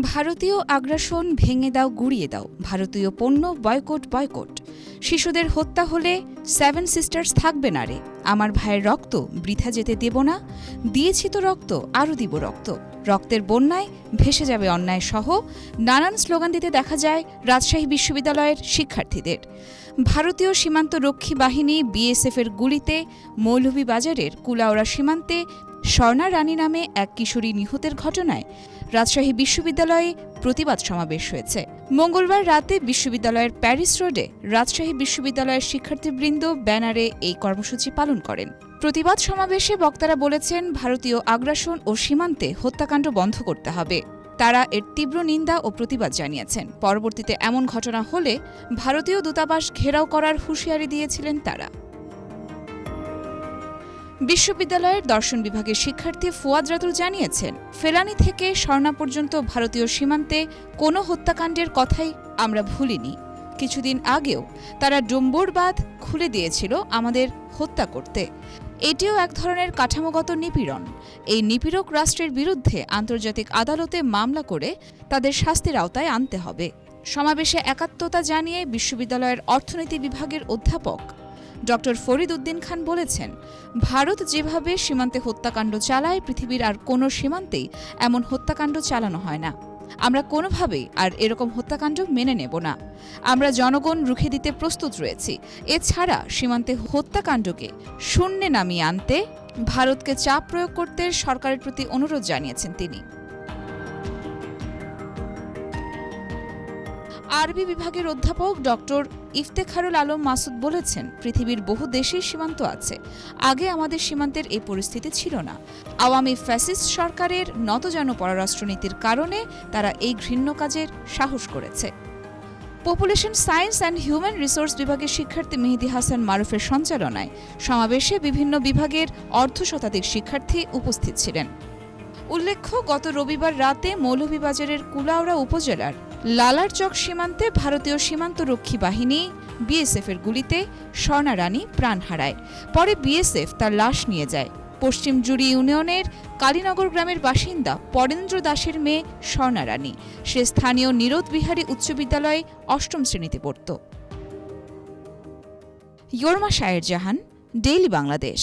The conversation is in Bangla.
ভারতীয় আগ্রাসন ভেঙে দাও, গুঁড়িয়ে দাও, ভারতীয় পণ্য বয়কট বয়কট। শিশুদের হত্যা হলে সেভেন সিস্টার্স থাকবে না রে। আমার ভাইয়ের রক্ত বৃথা যেতে দেব না, দিয়েছি তো রক্ত, আরও দিব রক্ত। রক্তের বন্যায় ভেসে যাবে অন্যায় সহ নানান স্লোগান দিতে দেখা যায় রাজশাহী বিশ্ববিদ্যালয়ের শিক্ষার্থীদের। ভারতীয় সীমান্ত রক্ষী বাহিনী বিএসএফের গুলিতে মৌলভীবাজারের কুলাউড়া সীমান্তে স্বর্ণা রানী নামে এক কিশোরী নিহতের ঘটনায় রাজশাহী বিশ্ববিদ্যালয়ে প্রতিবাদ সমাবেশ হয়েছে। মঙ্গলবার রাতে বিশ্ববিদ্যালয়ের প্যারিস রোডে রাজশাহী বিশ্ববিদ্যালয়ের শিক্ষার্থীবৃন্দ ব্যানারে এই কর্মসূচি পালন করেন। প্রতিবাদ সমাবেশে বক্তারা বলেছেন, ভারতীয় আগ্রাসন ও সীমান্তে হত্যাকাণ্ড বন্ধ করতে হবে। তারা এর তীব্র নিন্দা ও প্রতিবাদ জানিয়েছেন। পরবর্তীতে এমন ঘটনা হলে ভারতীয় দূতাবাস ঘেরাও করার হুঁশিয়ারি দিয়েছিলেন তারা। বিশ্ববিদ্যালয়ের দর্শন বিভাগের শিক্ষার্থী ফুয়াদ রাতুল জানিয়েছেন, ফেলানী থেকে স্বর্ণা পর্যন্ত ভারতীয় সীমান্তে কোনো হত্যাকাণ্ডের কথাই আমরা ভুলিনি। কিছুদিন আগেও তারা ডম্বুর বাঁধ খুলে দিয়েছিল আমাদের হত্যা করতে। এটিও এক ধরনের কাঠামোগত নিপীড়ন। এই নিপীড়ক রাষ্ট্রের বিরুদ্ধে আন্তর্জাতিক আদালতে মামলা করে তাদের শাস্তির আওতায় আনতে হবে। সমাবেশে একাত্মতা জানিয়ে বিশ্ববিদ্যালয়ের অর্থনীতি বিভাগের অধ্যাপক ড ফরিদ উদ্দিন খান বলেছেন, ভারত যেভাবে সীমান্তে হত্যাকাণ্ড চালায়, পৃথিবীর আর কোনো সীমান্তেই এমন হত্যাকাণ্ড চালানো হয় না। আমরা কোনোভাবেই আর এরকম হত্যাকাণ্ড মেনে নেব না। আমরা জনগণ রুখে দিতে প্রস্তুত রয়েছি। এছাড়া সীমান্তে হত্যাকাণ্ডকে শূন্যে নামিয়ে আনতে ভারতকে চাপ প্রয়োগ করতে সরকারের প্রতি অনুরোধ জানিয়েছেন তিনি। আরবি বিভাগের অধ্যাপক ড ইফতেখারুল আলম মাসুদ বলেছেন, পৃথিবীর বহু দেশের সীমান্ত আছে। আগে আমাদের সীমান্তের এই পরিস্থিতি ছিল না। আওয়ামী ফ্যাসিস্ট সরকারের নতজানু পররাষ্ট্রনীতির কারণে তারা এই ঘৃণ্য কাজের সাহস করেছে। Population science and human resource বিভাগের শিক্ষার্থী মেহেদী হাসান মারুফের সঞ্চালনায় সমাবেশে বিভিন্ন বিভাগের অর্ধশতাধিক শিক্ষার্থী উপস্থিত ছিলেন। উল্লেখ্য, গত রবিবার রাতে মৌলভীবাজারের কুলাউড়া উপজেলার লালারচক সীমান্তে ভারতীয় সীমান্তরক্ষী বাহিনী বিএসএফের গুলিতে স্বর্ণা রানী প্রাণ হারায়। পরে বিএসএফ তার লাশ নিয়ে যায়। পশ্চিম জুড়ি ইউনিয়নের কালীনগর গ্রামের বাসিন্দা পরেন্দ্র দাসের মেয়ে স্বর্ণা রানী। সে স্থানীয় নিরোধ বিহারী উচ্চ বিদ্যালয়ে অষ্টম শ্রেণীতে পড়ত। ইয়র্মা শায়ের জাহান, ডেইলি বাংলাদেশ।